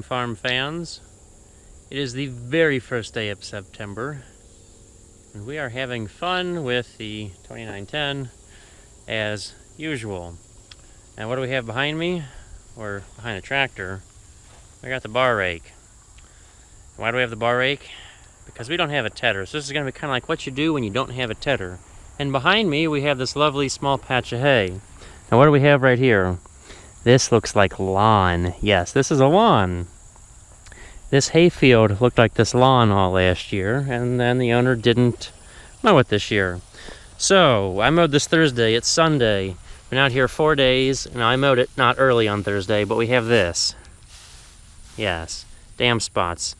farm fans. It is the very first day of September, and we are having fun with the 2910 as usual. And what do we have behind me? Or behind a tractor? We got the bar rake. Why do we have the bar rake? Because we don't have a tedder. So this is going to be kind of like what you do when you don't have a tedder. And behind me we have this lovely small patch of hay. Now what do we have right here? This looks like lawn. Yes, this is a lawn. This hayfield looked like this lawn all last year, and then the owner didn't mow it this year. So I mowed this Thursday. It's Sunday. Been out here 4 days. Now I mowed it not early on Thursday, but we have this. Yes, damn spots.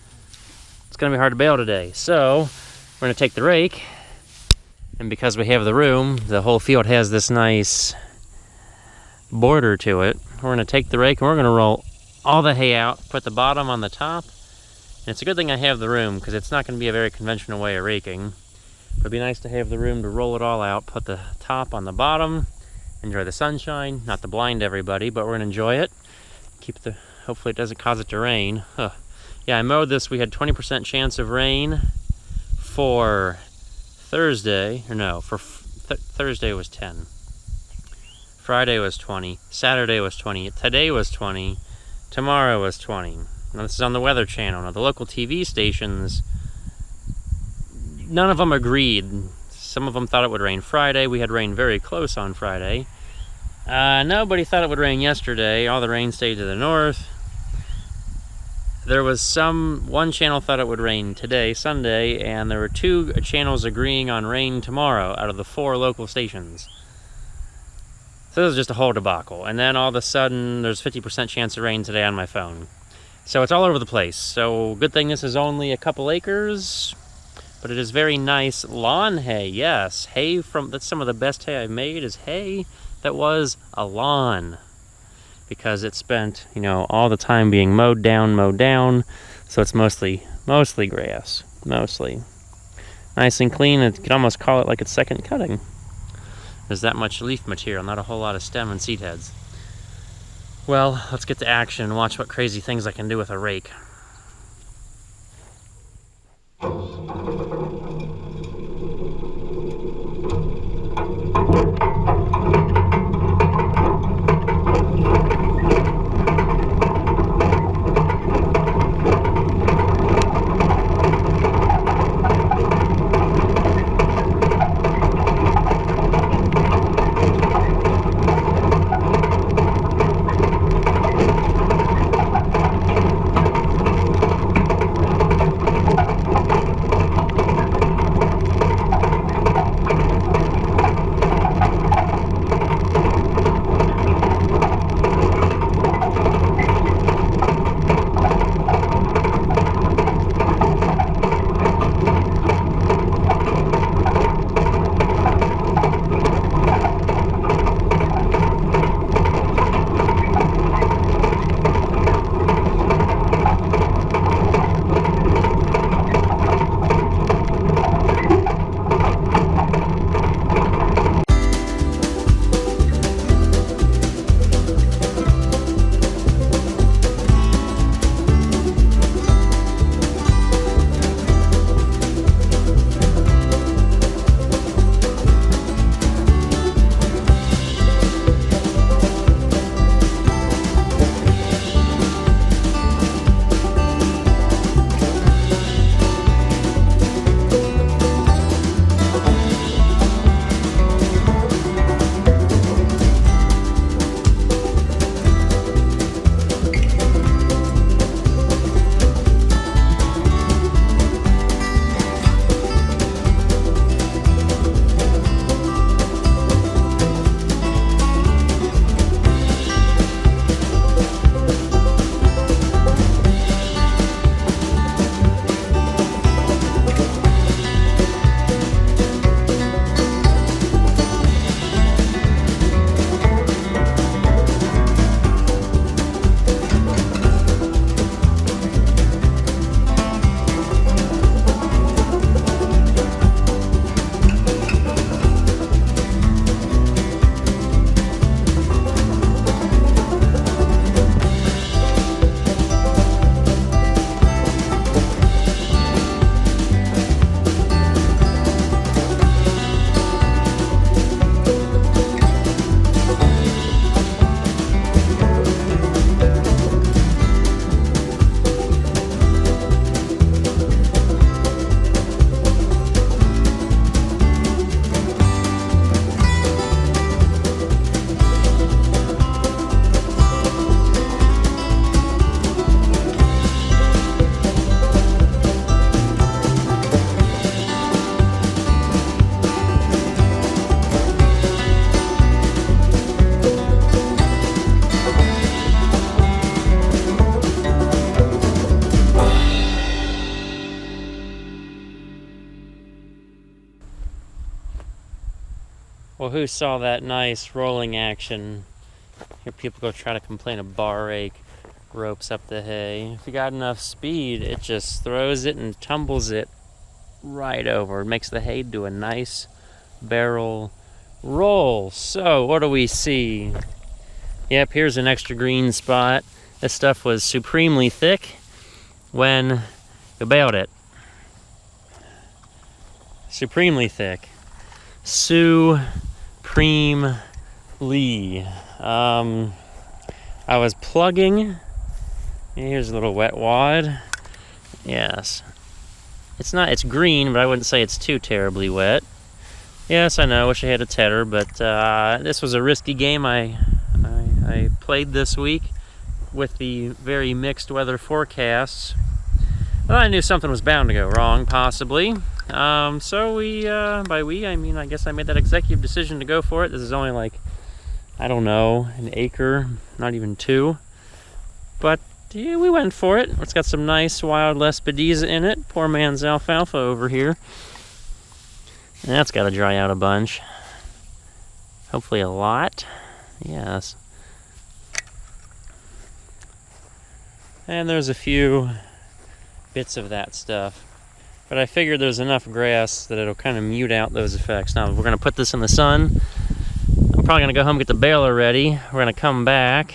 It's gonna be hard to bale today. So we're gonna take the rake, and because we have the room, the whole field has this nice border to it. We're gonna take the rake and we're gonna roll all the hay out, put the bottom on the top. And it's a good thing I have the room, because it's not gonna be a very conventional way of raking. But it'd be nice to have the room to roll it all out, put the top on the bottom, enjoy the sunshine, not to blind everybody, but we're gonna enjoy it. Hopefully it doesn't cause it to rain. Huh. Yeah, I mowed this. We had 20% chance of rain for Thursday, or no, for Thursday was 10. Friday was 20, Saturday was 20, today was 20, tomorrow was 20. Now this is on the Weather Channel. Now the local TV stations, none of them agreed. Some of them thought it would rain Friday. We had rain very close on Friday. Nobody thought it would rain yesterday. All the rain stayed to the north. There was one channel thought it would rain today, Sunday, and there were 2 channels agreeing on rain tomorrow out of the 4 local stations. So this is just a whole debacle. And then all of a sudden, there's 50% chance of rain today on my phone. So it's all over the place. So good thing this is only a couple acres, but it is very nice lawn hay. Yes, hay that's some of the best hay I've made is hay that was a lawn, because it spent, all the time being mowed down. So it's mostly grass, mostly. Nice and clean. You could almost call it like it's second cutting. There's that much leaf material, not a whole lot of stem and seed heads. Well, let's get to action and watch what crazy things I can do with a rake. Well, who saw that nice rolling action? Here people go try to complain of bar rake ropes up the hay. If you got enough speed, it just throws it and tumbles it right over. It makes the hay do a nice barrel roll. So, what do we see? Yep, here's an extra green spot. This stuff was supremely thick when you baled it. Supremely thick. Supremely. I was plugging. Here's a little wet wad. Yes. It's green, but I wouldn't say it's too terribly wet. Yes, I know, wish I had a tedder, but this was a risky game I played this week with the very mixed weather forecasts. Well, I knew something was bound to go wrong, possibly. So by we, I mean, I guess I made that executive decision to go for it. This is only like, I don't know, an acre, not even 2. But yeah, we went for it. It's got some nice wild Lespedeza in it. Poor man's alfalfa over here. And that's got to dry out a bunch. Hopefully a lot. Yes. And there's a few bits of that stuff. But I figured there's enough grass that it'll kind of mute out those effects. Now, we're going to put this in the sun. I'm probably going to go home and get the baler ready. We're going to come back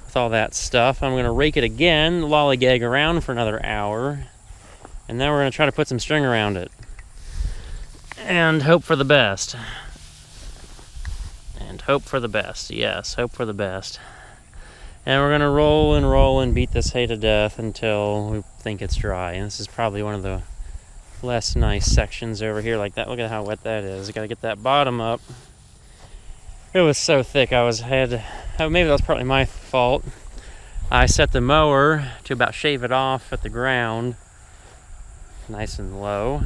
with all that stuff. I'm going to rake it again, lollygag around for another hour. And then we're going to try to put some string around it. And hope for the best. And hope for the best. Yes, hope for the best. And we're going to roll and beat this hay to death until we think it's dry. And this is probably one of the less nice sections over here like that. Look at how wet that is. I got to get that bottom up. It was so thick maybe that was partly my fault. I set the mower to about shave it off at the ground. Nice and low.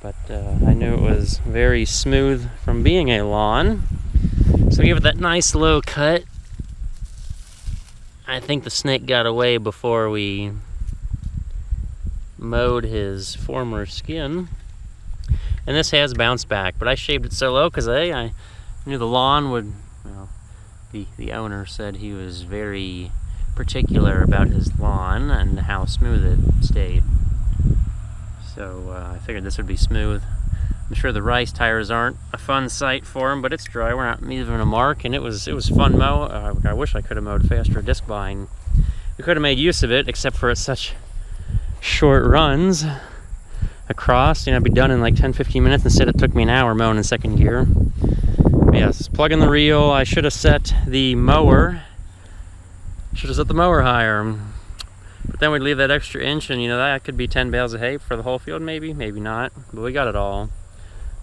But I knew it was very smooth from being a lawn. So give it that nice low cut. I think the snake got away before we mowed his former skin. And this has bounced back, but I shaved it so low because I knew the lawn would, well, the owner said he was very particular about his lawn and how smooth it stayed. So I figured this would be smooth. I'm sure the rice tires aren't a fun sight for him, but it's dry. We're not leaving a mark, and it was fun mow. I wish I could have mowed faster disc buying. We could have made use of it, except for it's such short runs across. You know, I'd be done in like 10-15 minutes. Instead, it took me an hour mowing in second gear. But yes, plugging the reel. I should have set the mower. Higher. But then we'd leave that extra inch, and you know, that could be 10 bales of hay for the whole field, maybe not. But we got it all.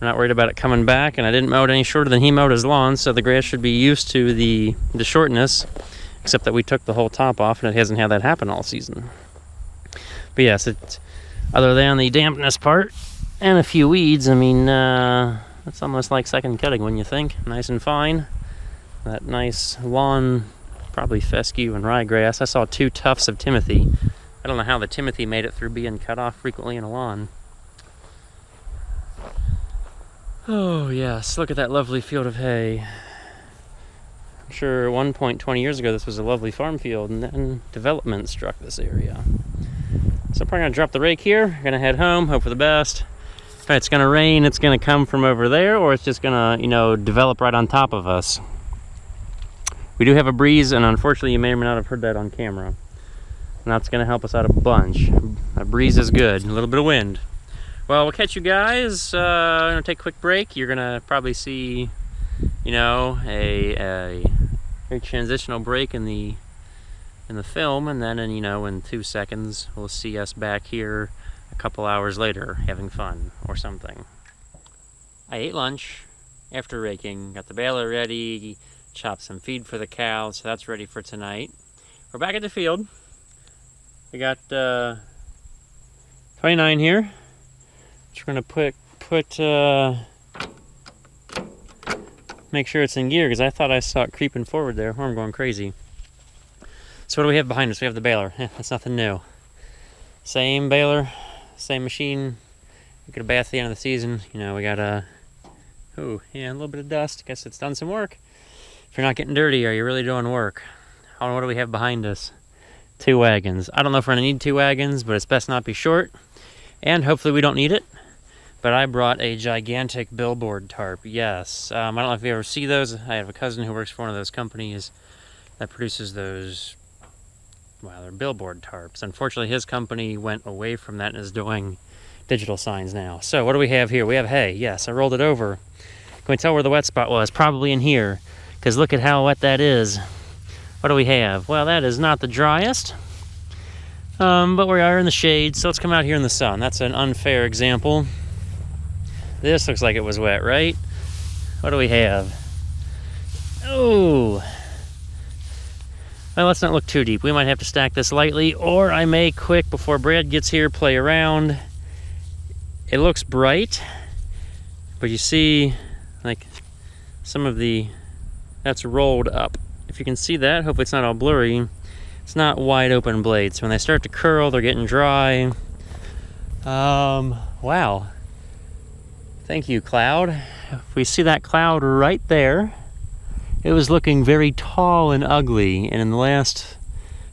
We're not worried about it coming back, and I didn't mow it any shorter than he mowed his lawn, so the grass should be used to the shortness, except that we took the whole top off, and it hasn't had that happen all season. But yes, other than the dampness part and a few weeds, I mean, it's almost like second cutting, wouldn't you think? Nice and fine. That nice lawn, probably fescue and ryegrass. I saw 2 tufts of timothy. I don't know how the timothy made it through being cut off frequently in a lawn. Oh yes, look at that lovely field of hay. I'm sure at one point 20 years ago this was a lovely farm field, and then development struck this area. So I'm probably going to drop the rake here, going to head home, hope for the best. If it's going to rain, it's going to come from over there, or it's just going to, you know, develop right on top of us. We do have a breeze, and unfortunately you may or may not have heard that on camera. And that's going to help us out a bunch. A breeze is good, a little bit of wind. Well, we'll catch you guys. I'm going to take a quick break. You're going to probably see, you know, a very transitional break in the film, and then in 2 seconds we'll see us back here a couple hours later having fun or something. I ate lunch after raking, got the baler ready, chopped some feed for the cows, so that's ready for tonight. We're back at the field. We got 29 here. We're gonna put make sure it's in gear, because I thought I saw it creeping forward there. I'm going crazy. So what do we have behind us? We have the baler. That's nothing new. Same baler, same machine. We get a bath at the end of the season. You know, we got Oh, yeah, a little bit of dust. Guess it's done some work. If you're not getting dirty, are you really doing work? What do we have behind us? 2 wagons. I don't know if we're gonna need 2 wagons, but it's best not be short. And hopefully we don't need it. But I brought a gigantic billboard tarp. Yes. I don't know if you ever see those. I have a cousin who works for one of those companies that produces those. Well, they're billboard tarps. Unfortunately, his company went away from that and is doing digital signs now. So what do we have here? We have hay. Yes, I rolled it over. Can we tell where the wet spot was? Probably in here, because look at how wet that is. What do we have? Well, that is not the driest, but we are in the shade, so let's come out here in the sun. That's an unfair example. This looks like it was wet, right? What do we have? Oh, well, let's not look too deep. We might have to stack this lightly, or I may quick before Brad gets here play around. It looks bright, but you see like some of that's rolled up. If you can see that, hopefully it's not all blurry. It's not wide open blades. When they start to curl, they're getting dry. Wow. Thank you, cloud. If we see that cloud right there, it was looking very tall and ugly, and in the last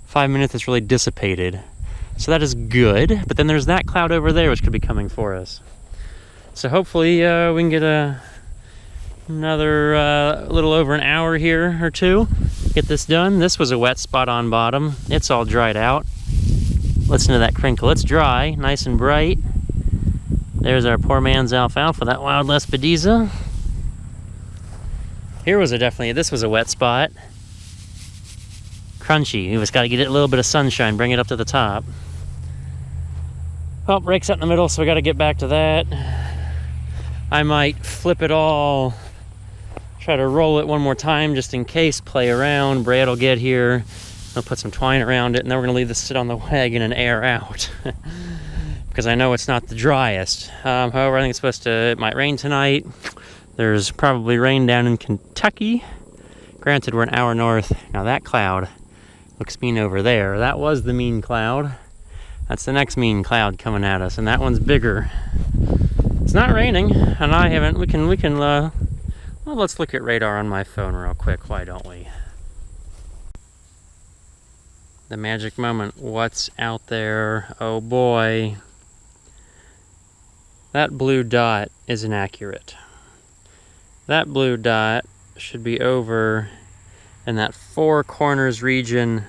5 minutes it's really dissipated. So that is good, but then there's that cloud over there which could be coming for us. So hopefully we can get another little over an hour here or two, get this done. This was a wet spot on bottom. It's all dried out. Listen to that crinkle. It's dry, nice and bright. There's our poor man's alfalfa, that wild Lespedeza. This was a wet spot. Crunchy. We just got to get it a little bit of sunshine, bring it up to the top. Well, Rake's out in the middle, so we got to get back to that. I might flip it all, try to roll it one more time just in case, play around. Brad will get here. I'll put some twine around it, and then we're going to leave this sit on the wagon and air out. Because I know it's not the driest. However, I think it might rain tonight. There's probably rain down in Kentucky. Granted, we're an hour north. Now that cloud looks mean over there. That was the mean cloud. That's the next mean cloud coming at us, and that one's bigger. It's not raining, and I haven't. Well, let's look at radar on my phone real quick. Why don't we? The magic moment. What's out there? Oh boy. That blue dot is inaccurate. That blue dot should be over in that 4 corners region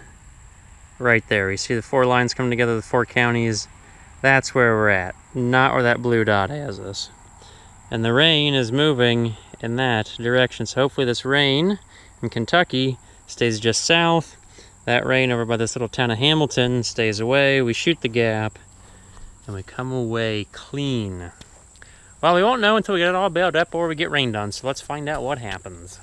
right there. You see the 4 lines coming together, the 4 counties. That's where we're at, not where that blue dot has us. And the rain is moving in that direction. So hopefully this rain in Kentucky stays just south. That rain over by this little town of Hamilton stays away. We shoot the gap and we come away clean. Well, we won't know until we get it all bailed up or we get rained on, so let's find out what happens.